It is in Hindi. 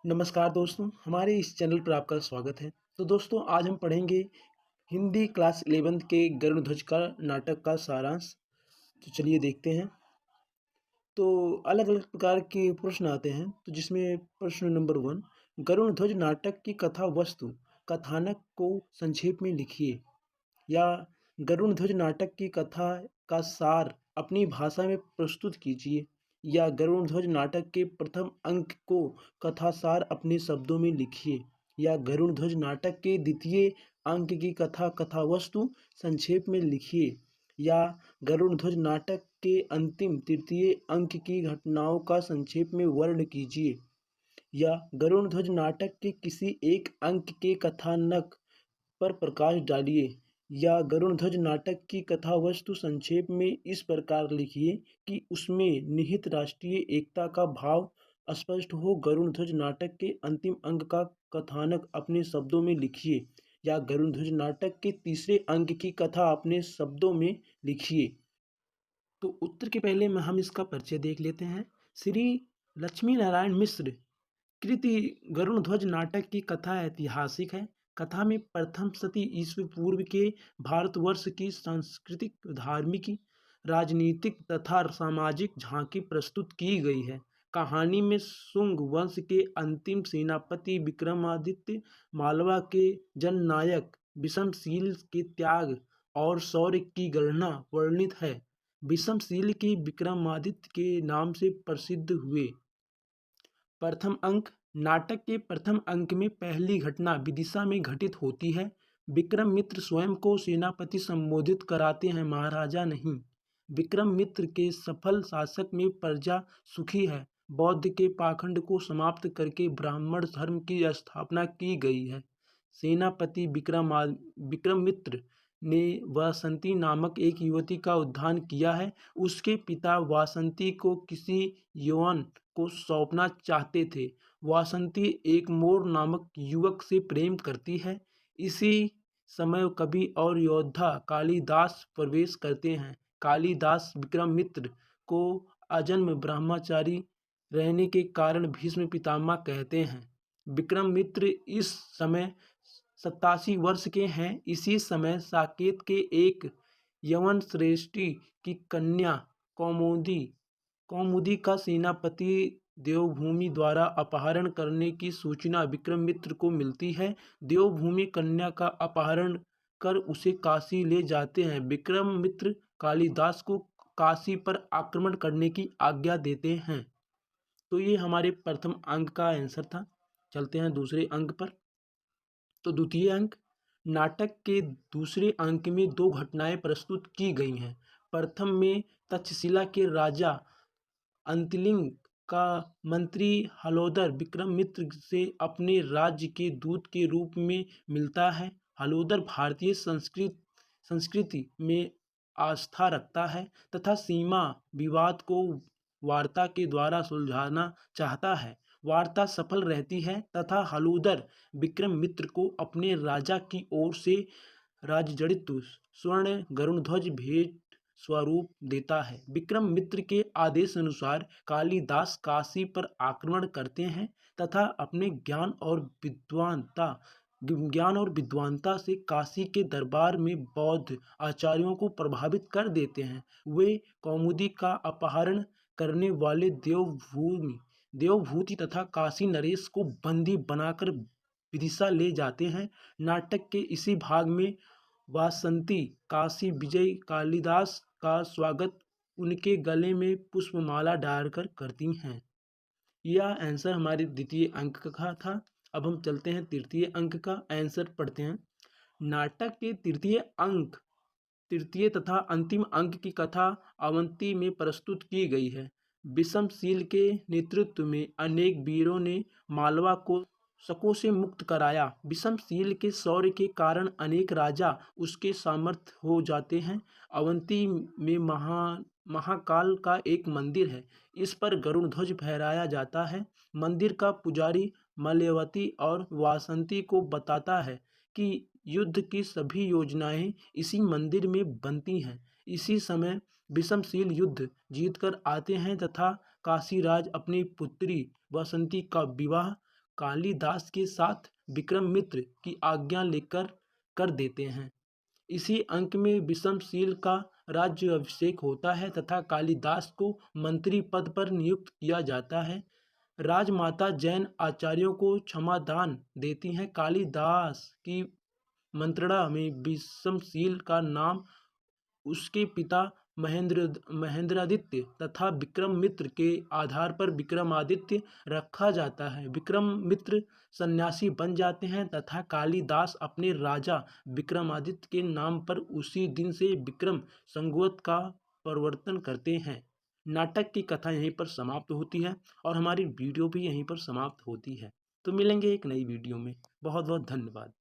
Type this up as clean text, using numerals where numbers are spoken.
नमस्कार दोस्तों, हमारे इस चैनल पर आपका स्वागत है। तो दोस्तों आज हम पढ़ेंगे हिंदी क्लास 11th के गरुड़ ध्वज का नाटक का सारांश। तो चलिए देखते हैं। तो अलग-अलग प्रकार के प्रश्न आते हैं, तो जिसमें प्रश्न नंबर 1, गरुड़ ध्वज नाटक की कथा वस्तु, कथानक को संक्षेप में लिखिए। या गरुड़ ध्वज नाटक की कथा का सार अपनी भाषा में प्रस्तुत कीजिए। या गरुड़ ध्वज नाटक के प्रथम अंक को कथासार अपने शब्दों में लिखिए। या गरुड़ ध्वज नाटक के द्वितीय अंक की कथावस्तु संक्षेप में लिखिए। या गरुड़ ध्वज नाटक के अंतिम तृतीय अंक की घटनाओं का संक्षेप में वर्णन कीजिए। या गरुड़ ध्वज नाटक के किसी एक अंक के कथानक पर प्रकाश डालिए। या गरुड़ ध्वज नाटक की कथावस्तु संक्षेप में इस प्रकार लिखिए कि उसमें निहित राष्ट्रीय एकता का भाव स्पष्ट हो। गरुड़ ध्वज नाटक के अंतिम अंक का कथानक अपने शब्दों में लिखिए। या गरुड़ ध्वज नाटक के तीसरे अंक की कथा अपने शब्दों में लिखिए। तो उत्तर के पहले में हम इसका परिचय देख लेते हैं। श्री लक्ष्मी नारायण मिश्र कृति गरुड़ ध्वज नाटक की कथा ऐतिहासिक है। कथा में प्रथम शती ईस्वी पूर्व के भारतवर्ष की सांस्कृतिक, धार्मिक, राजनीतिक तथा सामाजिक झांकी प्रस्तुत की गई है। कहानी में शुंग वंश के अंतिम सेनापति विक्रमादित्य, मालवा के जननायक विषमशील के त्याग और शौर्य की गणना वर्णित है। विषमशील के विक्रमादित्य के नाम से प्रसिद्ध हुए। प्रथम अंक। नाटक के प्रथम अंक में पहली घटना विदिशा में घटित होती है। विक्रमित्र स्वयं को सेनापति संबोधित कराते हैं, महाराजा नहीं। विक्रमित्र के सफल शासक में प्रजा सुखी है। बौद्ध के पाखंड को समाप्त करके ब्राह्मण धर्म की स्थापना की गई है। सेनापति विक्रमित्र ने वासंती नामक एक युवती का उद्धार किया है। उसके पिता वासंती को किसी यौवन को सौंपना चाहते थे। वासंती एक मोर नामक युवक से प्रेम करती है। इसी समय कवि और योद्धा कालिदास प्रवेश करते हैं। कालिदास विक्रमित्र को अजन्म ब्रह्मचारी रहने के कारण भीष्म पितामह कहते हैं। विक्रमित्र इस समय 87 वर्ष के हैं। इसी समय साकेत के एक यवन श्रेष्ठी की कन्या कौमुदी का सेनापति देवभूमि द्वारा अपहरण करने की सूचना विक्रमित्र को मिलती है। देवभूमि कन्या का अपहरण कर उसे काशी ले जाते हैं। विक्रमित्र कालिदास को काशी पर आक्रमण करने की आज्ञा देते हैं। तो ये हमारे प्रथम अंक का आंसर था। चलते हैं दूसरे अंक पर। तो द्वितीय अंक। नाटक के दूसरे अंक में दो घटनाएं प्रस्तुत की गई हैं। प्रथम में तक्षशिला के राजा अंतलिंग का मंत्री हलोदर विक्रमित्र से अपने राज्य के दूत के रूप में मिलता है। हलोदर भारतीय संस्कृति में आस्था रखता है तथा सीमा विवाद को वार्ता के द्वारा सुलझाना चाहता है। वार्ता सफल रहती है तथा हलोदर विक्रमित्र को अपने राजा की ओर से राजजड़ित स्वर्ण गरुड़ध्वज भेंट स्वरूप देता है। विक्रमित्र के आदेश अनुसार कालिदास काशी पर आक्रमण करते हैं तथा अपने ज्ञान और विद्वानता से काशी के दरबार में बौद्ध आचार्यों को प्रभावित कर देते हैं। वे कौमुदी का अपहरण करने वाले देवभूति तथा काशी नरेश को बंदी बनाकर विदिशा ले जाते हैं। नाटक के इसी भाग में वासंती काशी विजय कालिदास का स्वागत उनके गले में पुष्पमाला डालकर करती हैं। यह आंसर हमारे द्वितीय अंक का था। अब हम चलते हैं तृतीय अंक का आंसर पढ़ते हैं। नाटक के तृतीय तथा अंतिम अंक की कथा अवंती में प्रस्तुत की गई है। विषमशील के नेतृत्व में अनेक वीरों ने मालवा को शकों से मुक्त कराया। विषमशील के शौर्य के कारण अनेक राजा उसके समर्थ हो जाते हैं। अवंती में महाकाल का एक मंदिर है। इस पर गरुड़ ध्वज फहराया जाता है। मंदिर का पुजारी मलयवती और वासंती को बताता है कि युद्ध की सभी योजनाएं इसी मंदिर में बनती हैं। इसी समय विषमशील युद्ध जीतकर आते हैं तथा काशीराज अपनी पुत्री वासंती का विवाह कालिदास के साथ विक्रमादित्य की आज्ञा लेकर कर देते हैं। इसी अंक में विक्रमशील का राज्याभिषेक होता है तथा कालिदास को मंत्री पद पर नियुक्त किया जाता है। राजमाता जैन आचार्यों को क्षमादान देती हैं। कालिदास की मंत्रणा में विक्रमशील का नाम उसके पिता महेंद्रादित्य तथा विक्रमित्र के आधार पर विक्रमादित्य रखा जाता है। विक्रमित्र सन्यासी बन जाते हैं तथा कालिदास अपने राजा विक्रमादित्य के नाम पर उसी दिन से विक्रम संवत का परिवर्तन करते हैं। नाटक की कथा यहीं पर समाप्त होती है और हमारी वीडियो भी यहीं पर समाप्त होती है। तो मिलेंगे एक नई वीडियो में। बहुत बहुत धन्यवाद।